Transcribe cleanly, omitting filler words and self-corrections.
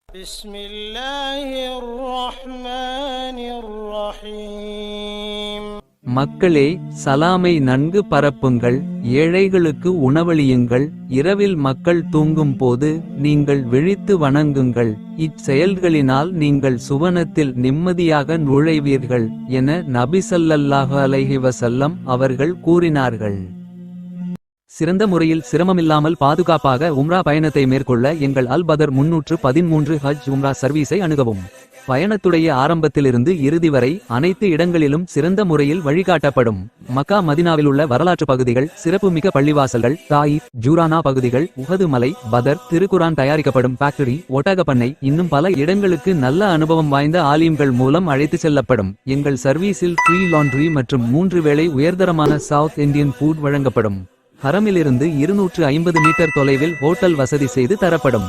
بسم الله الرحمن الرحيم. மக்களே, சலாமை நன்கு பரப்புங்கள், ஏழைகளுக்கு உணவளியுங்கள், இரவில் மக்கள் தூங்கும் போது நீங்கள் விழித்து வணங்குங்கள். இச்செயல்களினால் நீங்கள் சுவனத்தில் நிம்மதியாக நுழைவீர்கள் என நபி ஸல்லல்லாஹு அலைஹி வஸல்லம் அவர்கள் கூறினார்கள். சிறந்த முறையில் சிரமமில்லாமல் பாதுகாப்பாக உம்ரா பயணத்தை மேற்கொள்ள எங்கள் அல் பதர் 313 ஹஜ் உம்ரா சர்வீஸை அணுகவும். பயணத்துடைய ஆரம்பத்திலிருந்து இறுதி வரை அனைத்து இடங்களிலும் சிறந்த முறையில் வழிகாட்டப்படும். மக்கா மதினாவில் உள்ள வரலாற்று பகுதிகள், சிறப்புமிக்க பள்ளிவாசல்கள், தாயிஃப், ஜூரானா பகுதிகள், உஹது மலை, பதர், திருக்குரான் தயாரிக்கப்படும் ஃபேக்டரி, ஒட்டகப்பண்ணை, இன்னும் பல இடங்களுக்கு நல்ல அனுபவம் வாய்ந்த ஆலிம்கள் மூலம் அழைத்து செல்லப்படும். எங்கள் சர்வீஸில் ஃப்ரீ லாண்ட்ரி மற்றும் 3 வேளை உயர்தரமான சவுத் இந்தியன் ஃபுட் வழங்கப்படும். ஹரமிலிருந்து 250 மீட்டர் தொலைவில் ஹோட்டல் வசதி செய்து தரப்படும்.